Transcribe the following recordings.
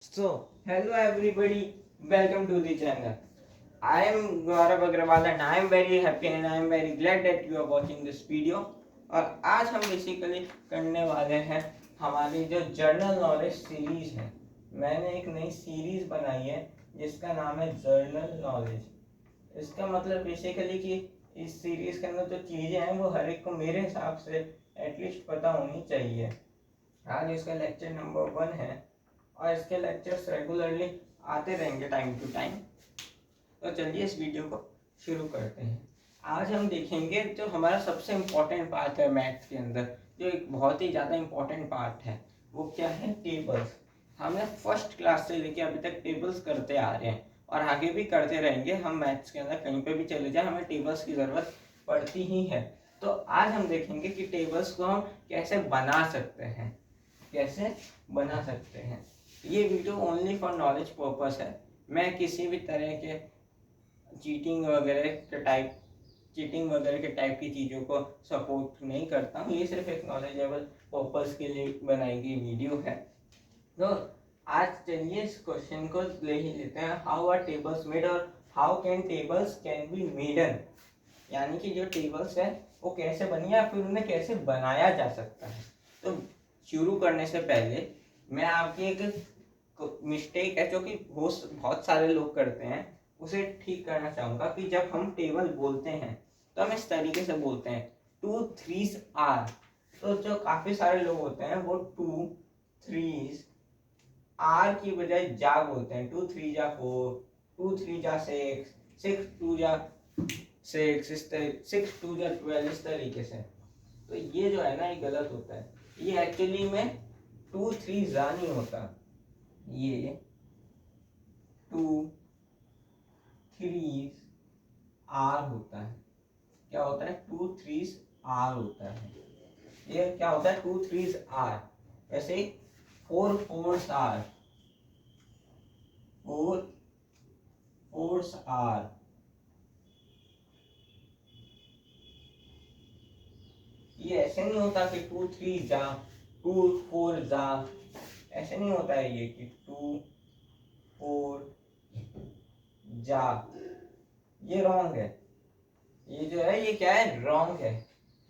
Hello everybody, welcome to the channel. I am Gaurav Agrawal and I am very happy and I am very glad that you are watching this video. और आज हम basically करने वाले हैं हमारी जो general knowledge series है। मैंने एक नई सीरीज बनाई है जिसका नाम है जर्नल नॉलेज। इसका मतलब बेसिकली कि इस सीरीज के अंदर जो चीज़ें हैं वो हर एक को मेरे हिसाब से एटलीस्ट पता होनी चाहिए। आज इसका लेक्चर नंबर 1 है और इसके लेक्चर्स रेगुलरली आते रहेंगे टाइम टू टाइम। तो चलिए इस वीडियो को शुरू करते हैं। आज हम देखेंगे जो हमारा सबसे इम्पोर्टेंट पार्ट है मैथ्स के अंदर, जो एक बहुत ही ज़्यादा इम्पोर्टेंट पार्ट है, वो क्या है? टेबल्स। हमने फर्स्ट क्लास से लेके अभी तक टेबल्स करते आ रहे हैं और आगे भी करते रहेंगे। हम मैथ्स के अंदर कहीं पे भी चले जाए हमें टेबल्स की ज़रूरत पड़ती ही है। तो आज हम देखेंगे कि टेबल्स को हम कैसे बना सकते हैं, कैसे बना सकते हैं। ये video only for knowledge purpose है। मैं किसी भी तरह के चीटिंग वगैरह के टाइप की चीज़ों को सपोर्ट नहीं करता हूँ। ये सिर्फ एक नॉलेजेबल पर्पस के लिए बनाई गई वीडियो है। तो आज चलिए इस क्वेश्चन को ले ही लेते हैं। हाउ आर टेबल्स मेड और how can tables can be made, यानी कि जो टेबल्स है वो कैसे बनी या फिर उन्हें कैसे बनाया जा सकता है। तो शुरू करने से पहले मैं आपकी एक मिस्टेक है जो कि बहुत सारे लोग करते हैं उसे ठीक करना चाहूँगा कि जब हम टेबल बोलते हैं तो हम इस तरीके से बोलते हैं 2 3s आर। तो जो काफ़ी सारे लोग होते हैं वो 2 3s आर की बजाय जा बोलते हैं। 2 3 जा 4, 2 3 जा 6, 6 2 जा 6, 6 2 जा 12, इस तरीके से। तो ये जो है ना, ये गलत होता है। ये एक्चुअली में 2 3 जा नहीं होता, ये 2 3 आर होता है। क्या होता है? 2 3 आर होता है। ये क्या होता है? 2 3 आर। ऐसे ही 4 4 आर, 4 4 आर। ये ऐसे नहीं होता कि 2 3 जा 2 4 जा, ऐसे नहीं होता है ये कि 2 4 जा। ये रॉन्ग है। ये जो है ये क्या है? रॉन्ग है।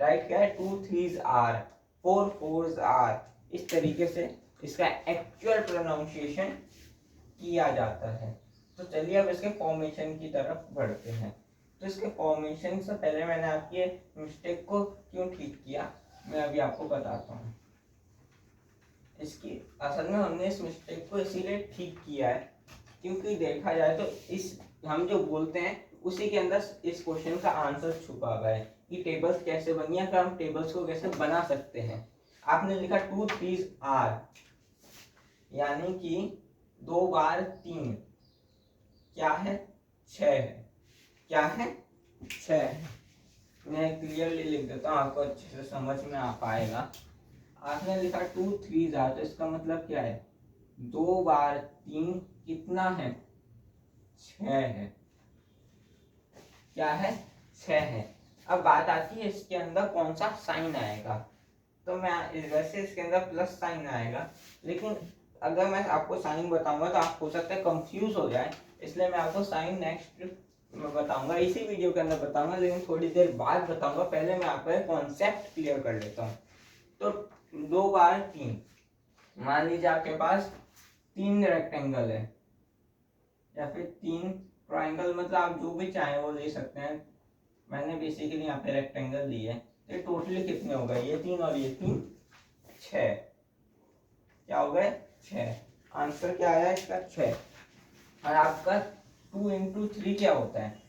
राइट क्या है? 2 3 आर, 4 4 आर। इस तरीके से इसका एक्चुअल प्रोनाउंसिएशन किया जाता है। तो चलिए अब इसके फॉर्मेशन की तरफ बढ़ते हैं। तो इसके फॉर्मेशन से पहले मैंने आपकी मिस्टेक को क्यों ठीक किया, मैं अभी आपको बताता हूँ। इसकी असल में हमने इस मिस्टेक को इसीलिए ठीक किया है क्योंकि देखा जाए तो इस हम जो बोलते हैं उसी के अंदर इस क्वेश्चन का आंसर छुपा हुआ है कि टेबल्स कैसे बनी है, हम टेबल्स को कैसे बना सकते हैं। आपने लिखा 2 3 आर, यानी कि 2 बार 3 क्या है? 6 है। क्या है? 6 है। मैं क्लियरली लिख देता हूँ, आपको अच्छे से समझ में आ पाएगा। आपने लिखा 2 3 आर, तो इसका मतलब क्या है? 2 बार 3 कितना है? 6 है। क्या है? 6 है। अब बात आती है इसके अंदर कौन सा साइन आएगा। तो मैं वैसे इसके अंदर प्लस साइन आएगा, लेकिन अगर मैं आपको साइन बताऊंगा तो आप हो सकता है कंफ्यूज हो जाए, इसलिए मैं आपको साइन नेक्स्ट में बताऊंगा, इसी वीडियो के अंदर बताऊंगा, लेकिन थोड़ी देर बाद बताऊंगा। पहले मैं आपका कॉन्सेप्ट क्लियर कर लेता हूँ। तो 2 बार 3, मान लीजिए आपके पास 3 रेक्टेंगल है या फिर 3 ट्राइंगल, मतलब आप जो भी चाहें वो ले सकते हैं। मैंने बेसिकली यहाँ पे रेक्टेंगल लिए। तो टोटली कितने हो गए? ये 3 और ये 3, 6। क्या हो गए? 6। आंसर क्या आया इसका? 6। और आपका 2 इंटू 3 क्या होता है?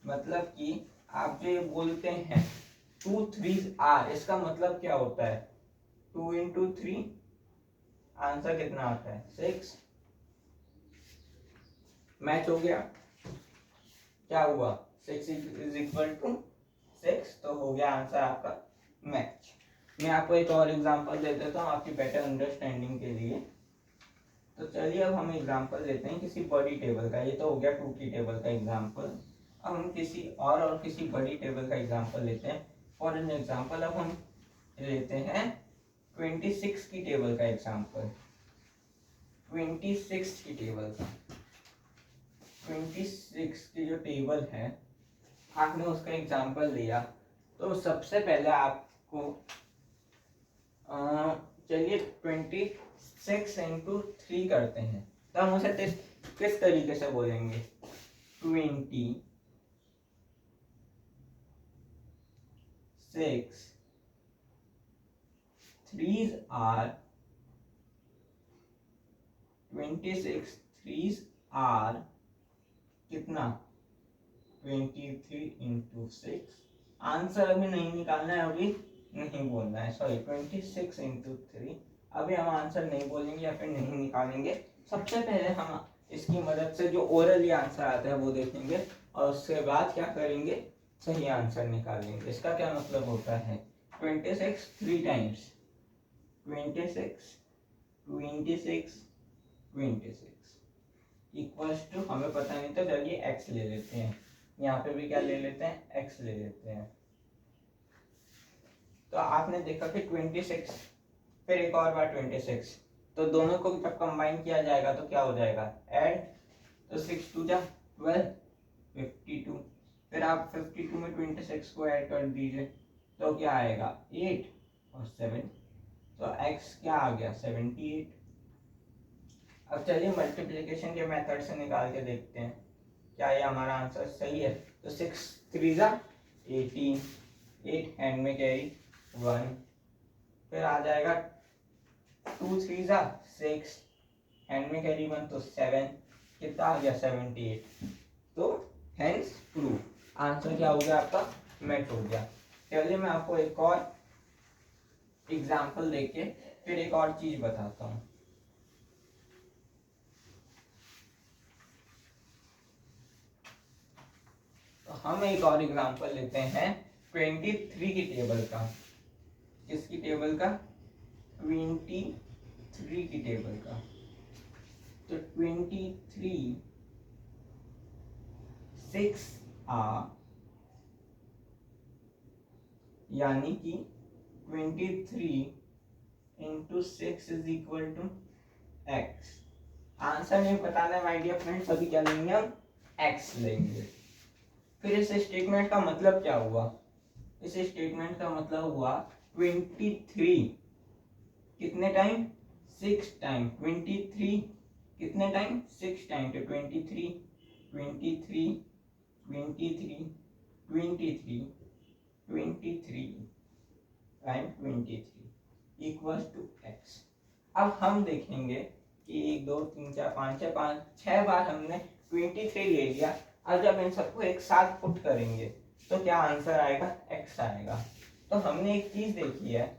मतलब कि आप जो ये बोलते हैं 2 3 आर, इसका मतलब क्या होता है? 2 इंटू 3, आंसर कितना आता है? 6। मैच हो गया? क्या हुआ? 6 इज इक्वल टू 6, तो हो गया आंसर आपका मैच। मैं आपको एक और एग्जांपल दे देता हूँ आपकी बेटर अंडरस्टैंडिंग के लिए। तो चलिए अब हम एग्जांपल लेते हैं किसी बड़ी टेबल का। ये तो हो गया 2 की टेबल का एग्जांपल। अब हम किसी और किसी बड़ी टेबल का एग्जांपल लेते हैं। फॉर एन एग्जांपल अब हम लेते हैं 26 की टेबल का एग्जांपल। 26 की टेबल का। 26 की जो टेबल है, आपने उसका एग्जाम्पल लिया, तो सबसे पहले आपको चलिए 26 इंटू 3 करते हैं। तो हम उसे किस तरीके से बोलेंगे? 26 threes are 26 threes are कितना? 23 इंटू 6। आंसर अभी नहीं निकालना है, अभी नहीं बोलना है, सॉरी 26 इंटू 3। अभी हम आंसर नहीं बोलेंगे या फिर नहीं निकालेंगे। सबसे पहले हम इसकी मदद से जो ओरली आंसर आता है वो देखेंगे, और उसके बाद क्या करेंगे? सही आंसर निकालेंगे। इसका क्या मतलब होता है? 26 3 टाइम्स 26 26 26 इक्वल्स टू, हमें पता नहीं तो चलिए x ले लेते हैं। यहाँ पे भी क्या ले लेते हैं? x ले लेते हैं। तो आपने देखा कि 26 फिर एक और बार 26, तो दोनों को जब कंबाइन किया जाएगा तो क्या हो जाएगा? ऐड, तो 6 2 जा 12 52। फिर आप 52 में 26 को ऐड कर दीजिए, तो क्या आएगा? 8 और 7, तो x क्या आ गया? 78। अब चलिए मल्टीप्लिकेशन के मेथड से निकाल के देखते हैं क्या ये हमारा आंसर सही है। तो 6 3 जा 18, 8 हैंड में कैरी 1, फिर आ जाएगा 2 3 जा 6, हैंड में कैरी 1 तो 7, कितना आ गया? 78। तो हेंस प्रूव, आंसर क्या हो गया आपका? मैच हो गया। चलिए मैं आपको एक और एग्जाम्पल देके फिर एक और चीज बताता हूँ। तो हम एक और एग्जाम्पल लेते हैं 23 की टेबल का। किसकी टेबल का? 23 की टेबल का। तो 23 6 आ, यानी कि 23 into 6 is equal to x। Answer नहीं बताना है माय डियर फ्रेंड्स, अभी क्या लेंगे हम? x लेंगे। फिर इस स्टेटमेंट का मतलब क्या हुआ? इस स्टेटमेंट का मतलब हुआ 23 कितने टाइम? 6 टाइम। 23 कितने टाइम? 6 टाइम। तो 23 23 23 23 23 एंड 23 इक्वल्स टू x। अब हम देखेंगे कि 1 2 3 4 5 6 बार हमने 23 ले लिया। अब जब इन सबको एक साथ पुट करेंगे तो क्या आंसर आएगा? x आएगा। तो हमने एक चीज देखी है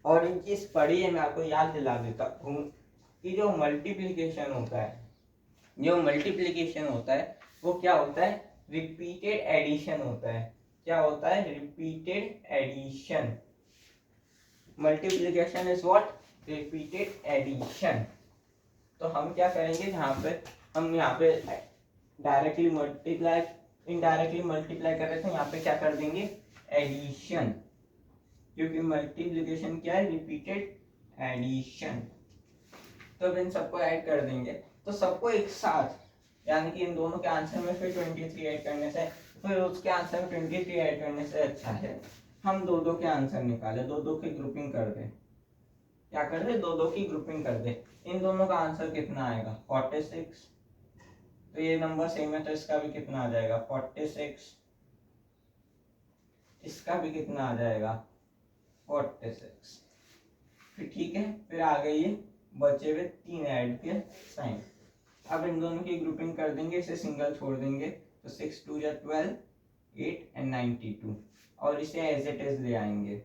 और एक चीज पढ़ी है, मैं आपको याद दिला देता हूँ कि जो मल्टीप्लिकेशन होता है, वो क्या होता है? रिपीटेड एडिशन होता है। क्या होता है? Repeated addition. Multiplication is what? Repeated addition. तो हम क्या करेंगे? हम यहाँ पे डायरेक्टली मल्टीप्लाई, इनडायरेक्टली मल्टीप्लाई कर रहे थे, यहाँ पे क्या कर देंगे? एडिशन, क्योंकि मल्टीप्लिकेशन क्या है? Repeated addition. तो अब इन सबको ऐड कर देंगे, तो सबको एक साथ, यानी कि इन दोनों के आंसर में फिर 23 ऐड करने से, फिर उसके आंसर में 23 ऐड करने से अच्छा है हम दो दो के आंसर निकाले, दो दो की ग्रुपिंग कर दे। क्या कर दे? दो दो की ग्रुपिंग कर दे। इन दोनों का आंसर कितना आएगा? 46। तो ये नंबर सेम है तो इसका भी कितना आ जाएगा? 46। इसका भी कितना आ जाएगा? 46। फिर ठीक है, फिर आ गई ये बचे हुए 3 ऐड के साइन। अब इन दोनों की ग्रुपिंग कर देंगे, इसे सिंगल छोड़ देंगे, तो 6 2 या 12, 8 एंड 92, और इसे एज इट इज ले आएंगे।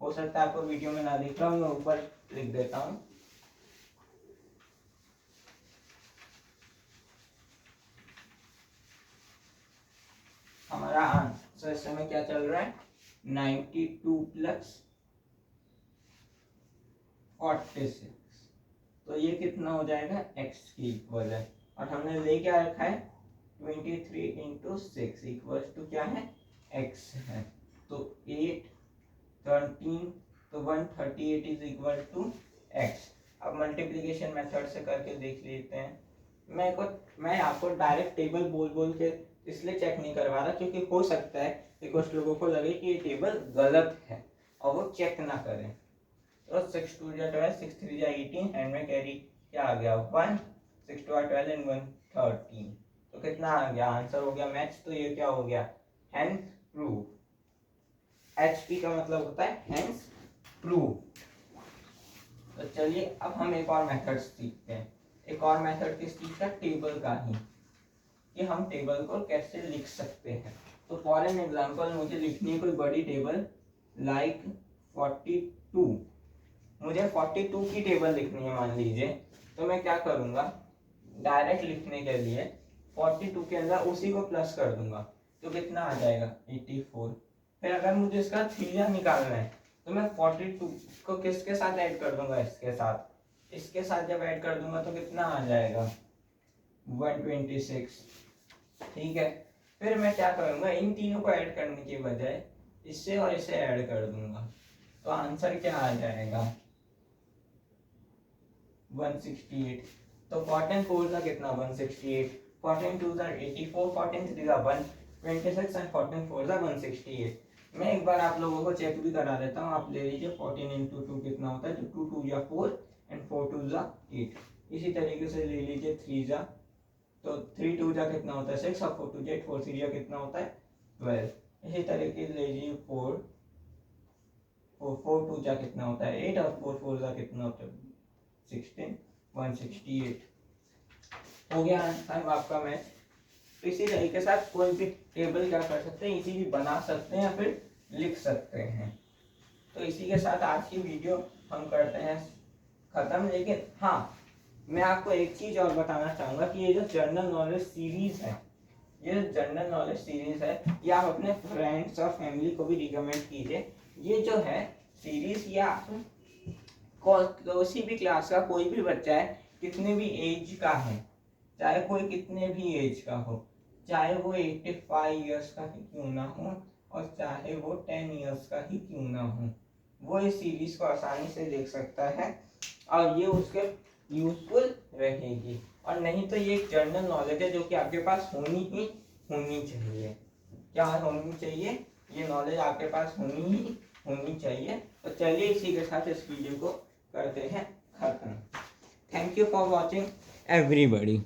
हो सकता है आपको वीडियो में ना दिख रहा हूँ, मैं ऊपर लिख देता हूँ। हमारा आंसर इस समय क्या चल रहा है? 92 प्लस 46, तो ये कितना हो जाएगा? x की इक्वल है, और हमने ले क्या रखा है? 23 इंटू 6 इक्वल टू क्या है? x है। तो 8 13, तो 138 इज इक्वल टू x। अब मल्टीप्लिकेशन मेथड से करके देख लेते हैं। मैं आपको डायरेक्ट टेबल बोल बोल के इसलिए चेक नहीं करवा रहा क्योंकि हो सकता है कि कुछ लोगों को लगे कि ये टेबल गलत है और वो चेक ना करें। तो 6 2 जा 12, 6 3 जा 18, हैंड में कैरी क्या आ गया 1, 6 2 12 एंड 1 13। तो कितना आ गया, आंसर हो गया मैच। तो ये क्या हो गया, हैंस प्रूव। HP का मतलब होता है हैंस प्रूव। तो चलिए अब हम एक और मेथड सीखते हैं। एक और मेथड किस चीज का, टेबल का ही, कि हम टेबल को कैसे लिख सकते हैं। तो फॉर एन एग्जांपल मुझे लिखनी है कोई बड़ी टेबल लाइक 42। मुझे 42 की टेबल लिखनी है मान लीजिए। तो मैं क्या करूंगा, डायरेक्ट लिखने के लिए 42 के अंदर उसी को प्लस कर दूंगा तो कितना आ जाएगा 84। फिर अगर मुझे इसका थीटा निकालना है तो मैं 42 को किसके साथ ऐड कर दूंगा, इसके साथ जब ऐड कर दूंगा तो कितना आ जाएगा 126। ठीक है, फिर मैं क्या करूंगा, इन तीनों को ऐड करने के बजाय इससे और इसे ऐड कर दूंगा तो आंसर क्या आ जाएगा 168। तो 14 4 का कितना 168, 14 2 का 84, 14 3 का 126 एंड 14 4 का 168। मैं एक बार आप लोगों को चेक भी करा देता हूँ। आप ले लीजिए 14 इंटू 2 कितना होता है, तो 2 2 या 4 एंड 4 2 जा 8। इसी तरीके से ले लीजिए 3 जा, तो 3 2 जा कितना होता है 6 और 4 2 जा 8, 4 3 जा कितना होता है 12। इसी तरीके से ले लीजिए 4 4 2 जा कितना होता है 8 और 4 4 जा कितना होता है 16, 168 हो गया आंसर आपका मैच। तो इसी तरीके से आप कोई भी टेबल क्या कर सकते हैं, इजीली बना सकते हैं या फिर लिख सकते हैं। तो इसी के साथ आज की वीडियो हम करते हैं खत्म। लेकिन हाँ, मैं आपको एक चीज और बताना चाहूंगा कि ये जो जनरल नॉलेज सीरीज है, ये जनरल नॉलेज सीरीज है, ये आप अपने फ्रेंड्स और फैमिली को भी रिकमेंड कीजिए। ये जो है सीरीज, या किसी भी क्लास का कोई भी बच्चा है, कितने भी एज का है, चाहे कोई कितने भी एज का हो, चाहे वो 85 इयर्स का ही क्यों ना हो और चाहे वो 10 इयर्स का ही क्यों ना हो, वो इस सीरीज को आसानी से देख सकता है और ये उसके यूजफुल रहेगी। और नहीं तो ये एक जनरल नॉलेज है जो कि आपके पास होनी चाहिए। क्या होनी चाहिए, ये नॉलेज आपके पास होनी चाहिए। तो चलिए इसी के साथ इस वीडियो को करते हैं खत्म। Thank you for watching everybody.